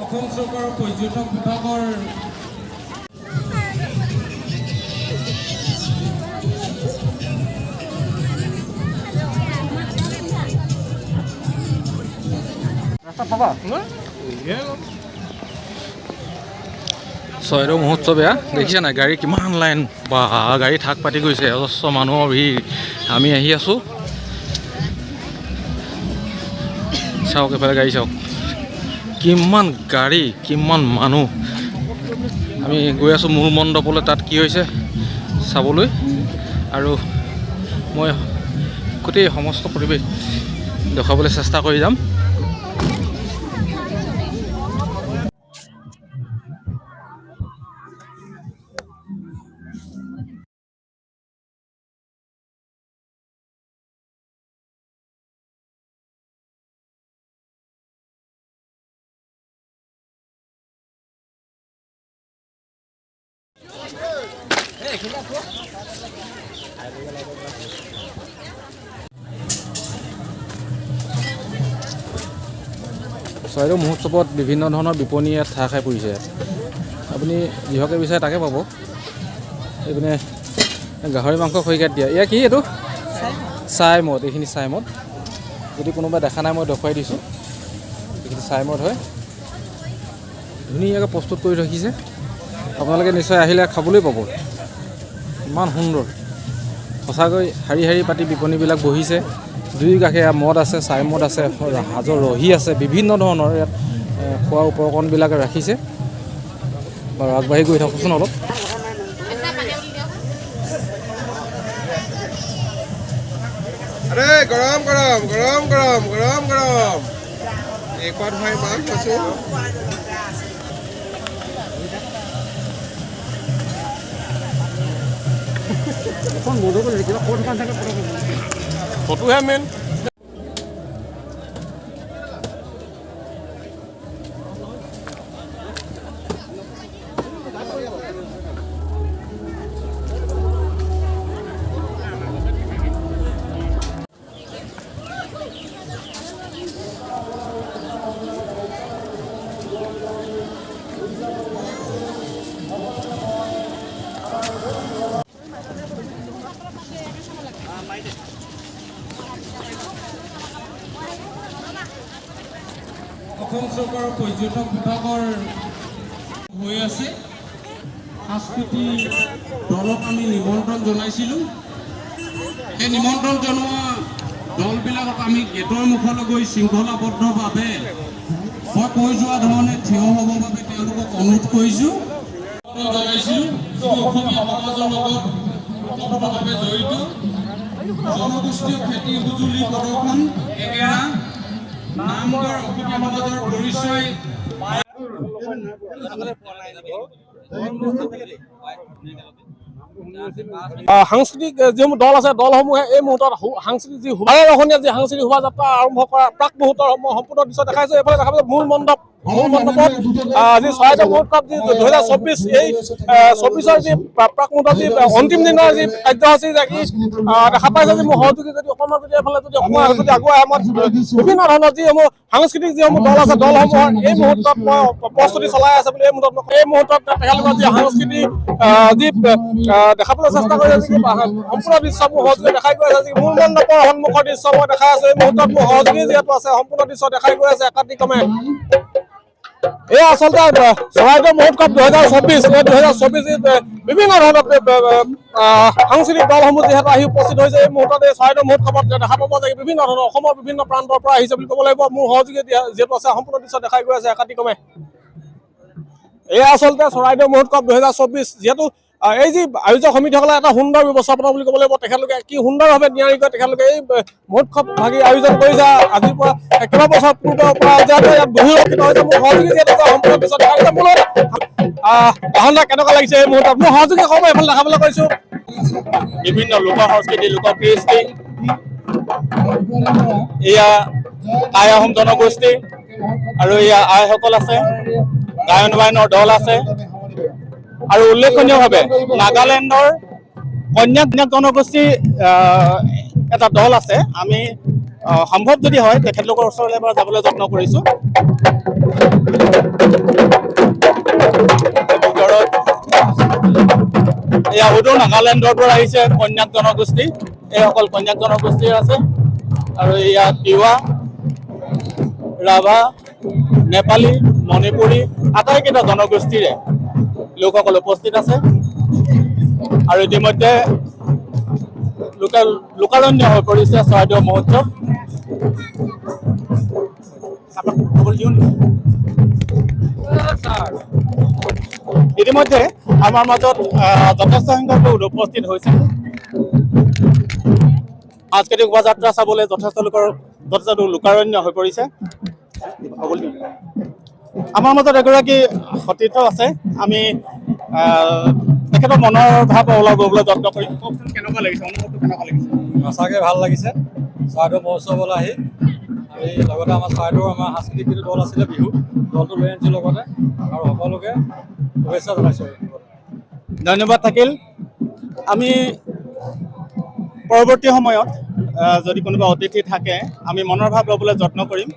অসম চৰকাৰৰ পৰ্যটক বিভাগৰ চৰাইদেউ মহোৎসৱ এয়া দেখিছে নাই গাড়ী কিমান লাইন বা গাড়ী থাক পাতি গৈছে অজস্ৰ মানুহৰ ভিৰ আমি আহি আছোঁ চাওক এফালে গাড়ী চাওক কিমান গাড়ী কিমান মানুহ আমি গৈ আছোঁ মূল মণ্ডপলৈ তাত কি হৈছে চাবলৈ আৰু মই গোটেই সমস্ত পৰিৱেশ দেখুৱাবলৈ চেষ্টা কৰি যাম চৰাইদেউ মহোৎসৱত বিভিন্ন ধৰণৰ বিপণী ইয়াত ঠাহ খাই পৰিছে আপুনি যিহকে বিচাৰে তাকে পাব এইপিনে গাহৰি মাংস খৰিকাত দিয়া এয়া কি এইটো চাই মদ এইখিনি চাই মদ যদি কোনোবাই দেখা নাই মই দেখুৱাই দিছোঁ এইখিনি চাই মদ হয় ধুনীয়াকৈ প্ৰস্তুত কৰি ৰাখিছে আপোনালোকে নিশ্চয় আহিলে খাবলৈ পাব ইমান সুন্দৰ সঁচাকৈ শাৰী শাৰী পাতি বিপণীবিলাক বহিছে দুই কাষে মদ আছে চাই মদ আছে সাজৰ ৰহি আছে বিভিন্ন ধৰণৰ ইয়াত খোৱা উপকৰণবিলাক ৰাখিছে বাৰু আগবাঢ়ি গৈ থাকোঁচোন অলপ আরে গরম গরম গরম গরম গরম গরম একবার ভাই মাছ আছে এখন মধু করে কিবা কোন কান থাকে ফটোহে মেন অসম চৰকাৰৰ পৰ্যটক বিভাগৰ হৈ আছে সাংস্কৃতিক দলক আমি নিমন্ত্ৰণ জনাইছিলোঁ সেই নিমন্ত্ৰণ জনোৱা দলবিলাকক আমি গেটৰ মুখলৈ গৈ শৃংখলাবদ্ধভাৱে মই কৈ যোৱা ধৰণে থিয় হ'বৰ বাবে তেওঁলোকক অনুৰোধ কৰিছোঁ জনাইছিলোঁ অসমীয়া সমাজৰ লগত ওতঃপ্ৰোতভাৱে জড়িত জনগোষ্ঠীয় খেতি সঁজুলি প্ৰদৰ্শন একেৰা নামঘৰ অসমীয়া সমাজৰ পৰিচয় সাংস্কৃতিক যিসমূহ দল আছে দলসমূহে এই মুহূৰ্তত সাংস্কৃতিক যি ৰখনীয়া যি সাংস্কৃতিক শোভাযাত্ৰা আৰম্ভ কৰা প্ৰাক মুহূৰ্তৰ সম্পূৰ্ণ দৃশ্য দেখাইছে এইফালে দেখা পাইছে মূল মণ্ডপত যি চৰাইদেউ মহোৎসৱ যি 2024 এই 24ৰ যি প্ৰাক মুহূৰ্তৰ যি অন্তিম দিনৰ যি কাৰ্যসূচী দেখা পাইছে যে মোৰ সহযোগী যদি অকণমান যদি এইফালে যদি অকণমান যদি আগুৱাই আমাৰ বিভিন্ন ধৰণৰ যিসমূহ সাংস্কৃতিক যিসমূহ দল আছে দলসমূহৰ এই মুহূৰ্তত মই প্ৰস্তুতি চলাই আছে বুলি এই মুহূৰ্তত তেখেতলোকৰ যি সাংস্কৃতিক যি দেখাবলৈ চেষ্টা কৰি আছে সম্পূৰ্ণ দৃশ্যবোৰ সহযোগী দেখাই গৈ আছে যি মূল মণ্ডপৰ সন্মুখৰ দৃশ্য মই দেখাই আছো এই মুহূৰ্তত মোৰ সহযোগী যিহেতু আছে সম্পূৰ্ণ দৃশ্য দেখাই গৈ আছে একাধিক্ৰমে এই আচলতে চৰাইদেউ মহোৎসৱ 2024 এই 2024 বিভিন্ন ধৰণৰ সাংস্কৃতিক দলসমূহ যিহেতু আহি উপস্থিত হৈছে এই মুহূৰ্তত এই চৰাইদেউ মহোৎসৱত দেখা পাব যে বিভিন্ন ধৰণৰ অসমৰ বিভিন্ন প্ৰান্তৰ পৰা আহিছে বুলি ক'ব লাগিব মোৰ সহযোগী যিহেতু আছে সম্পূৰ্ণ দৃশ্য দেখাই গৈ আছে একাধিক্ৰমে এই আচলতে চৰাইদেউ মহোৎসৱ 2024 যিহেতু এই যি আয়োজক সমিতিসকলে এটা সুন্দৰ ব্যৱস্থাপনা বুলি ক'ব লাগিব তেখেতলোকে কি সুন্দৰভাৱে নিয়াৰিকৈ তেখেতলোকে এই মহোৎসৱ ভাগি আয়োজন কৰিছে আজিৰ পৰা কেইবা বছৰ পূৰ্বৰ পৰা যিহেতু ইয়াত বহু ৰক্ষিত হৈছে মোৰ সহযোগী যিহেতু সম্পূৰ্ণ দৃশ্য দেখাই গৈছে মূলত আহ্বান কেনেকুৱা লাগিছে এই মুহূৰ্তত মোৰ সহযোগী সময় এইফালে দেখাবলৈ কৈছোঁ বিভিন্ন লোক সংস্কৃতি লোক কৃষ্টি এয়া টাই আহোম জনগোষ্ঠী আৰু এয়া আইসকল আছে গায়ন বায়নৰ দল আছে আৰু উল্লেখনীয়ভাৱে নাগালেণ্ডৰ কন্যাক জনগোষ্ঠী এটা দল আছে আমি সম্ভৱ যদি হয় তেখেতলোকৰ ওচৰলৈ এবাৰ যাবলৈ যত্ন কৰিছোঁ। ভিতৰত এয়া উদৰ নাগালেণ্ডৰ পৰা আহিছে কন্যাক জনগোষ্ঠী, এইসকল কন্যাক জনগোষ্ঠীৰ আছে আৰু এয়া তিৱা, ৰাভা, নেপালী, মণিপুৰী আটাইকেইটা জনগোষ্ঠীৰে লোকসকল উপস্থিত আছে আৰু ইতিমধ্যে লোকাৰণ্য হৈ পৰিছে চৰাইদেউ মহোৎসৱ। ইতিমধ্যে আমাৰ মাজত যথেষ্ট সংখ্যক লোক উপস্থিত হৈছে। সাংস্কৃতিক শোভাযাত্ৰা চাবলৈ যথেষ্ট লোকাৰণ্য হৈ পৰিছে। আমাৰ মাজত এগৰাকী সতীৰ্থ আছে, আমি তেখেতৰ মনৰ ভাৱ ওলাব যত্ন কৰিম। কওকচোন কেনেকুৱা লাগিছে, অনুভৱটো কেনেকুৱা লাগিছে? সঁচাকৈ ভাল লাগিছে চৰাইদেউ মহোৎসৱলৈ আহি। আৰু লগতে আমাৰ চৰাইদেউৰ আমাৰ সাংস্কৃতিক যিটো দল আছিলে বিহু দলটো লৈ আনিছোঁ লগতে, আৰু সকলোকে শুভেচ্ছা জনাইছোঁ। ধন্যবাদ থাকিল। আমি পৰৱৰ্তী সময়ত যদি কোনোবা অতিথি থাকে আমি মনৰ ভাৱ ল'বলৈ যত্ন কৰিম।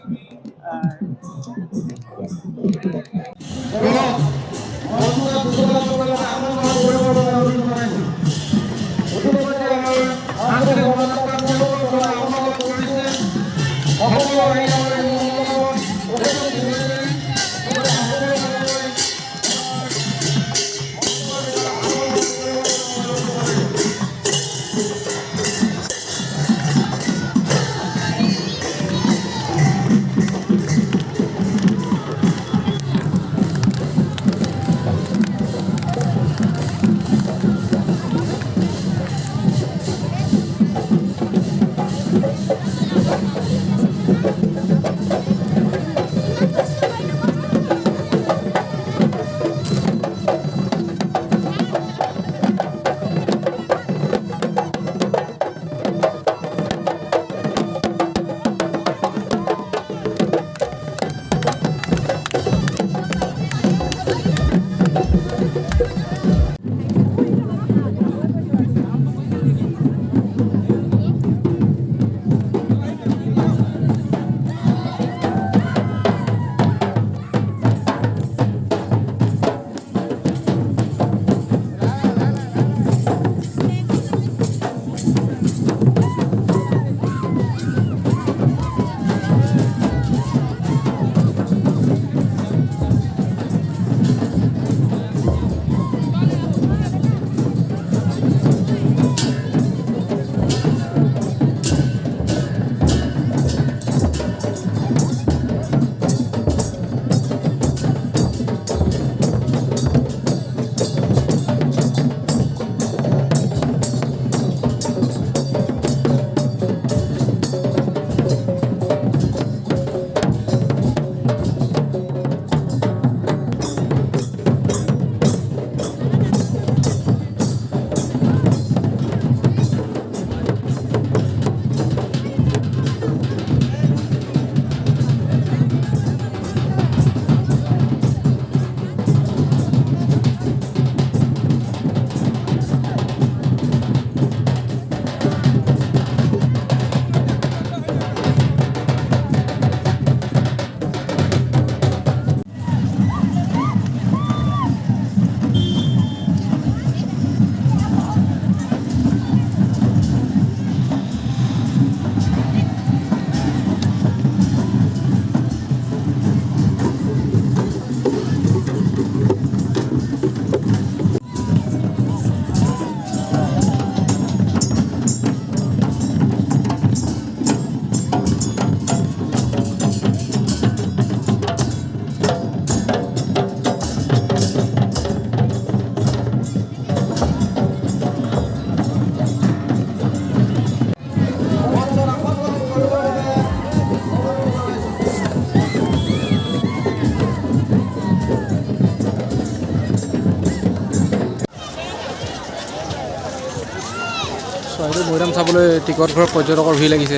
চৰাইদেউ মৈদাম চাবলৈ টিকট ঘৰত পৰ্যটকৰ ভিৰ লাগিছে।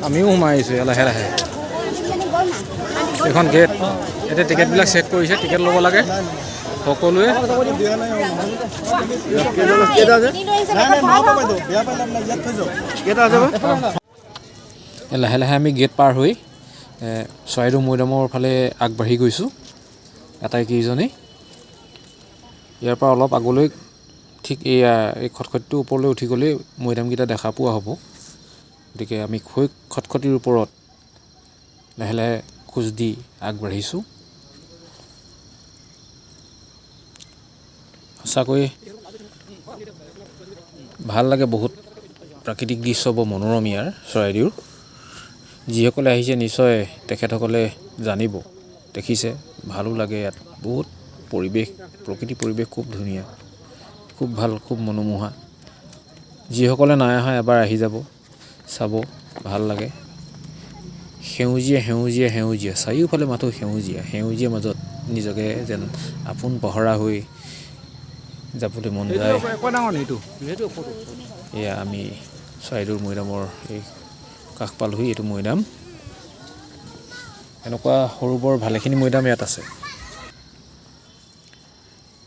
আমিও সোমাই আহিছোঁ লাহে লাহে। এইখন গেট, এতিয়া টিকেটবিলাক চেক কৰিছে, টিকেট ল'ব লাগে। সকলোৱে লাহে লাহে আমি গেট পাৰ হৈ চৰাইদেউ মৈদামৰ ফালে আগবাঢ়ি গৈছোঁ আটাইকেইজনেই। ইয়াৰ পৰা অলপ আগলৈ ঠিক এই খটখটিটোৰ ওপৰলৈ উঠি গ'লেই মৈদামকেইটা দেখা পোৱা হ'ব। গতিকে আমি খটখটিৰ ওপৰত লাহে লাহে খোজ দি আগবাঢ়িছোঁ। সঁচাকৈ ভাল লাগে বহুত, প্ৰাকৃতিক দৃশ্য বৰ মনোৰম ইয়াৰ চৰাইদেউৰ। যিসকলে আহিছে নিশ্চয় তেখেতসকলে জানিব, দেখিছে, ভালো লাগে ইয়াত। বহুত পৰিৱেশ, প্ৰকৃতিৰ পৰিৱেশ খুব ধুনীয়া, খুব ভাল, খুব মনোমোহা। যিসকলে নাই অহা এবাৰ আহি যাব, চাব, ভাল লাগে। সেউজীয়া সেউজীয়া সেউজীয়া, চাৰিওফালে মাথো সেউজীয়া, সেউজীয়া মাজত নিজকে যেন আপোন পাহৰা হৈ যাবলৈ মন যায়। এয়া আমি চৰাইদেউ মৈদামৰ এই কাষ পালোহি। এইটো মৈদাম, এনেকুৱা সৰু বৰ ভালেখিনি মৈদাম ইয়াত আছে,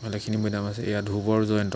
ভালেখিনি মৈদাম আছে। এয়া ধ্ৰুৱৰ জয়ন্ত।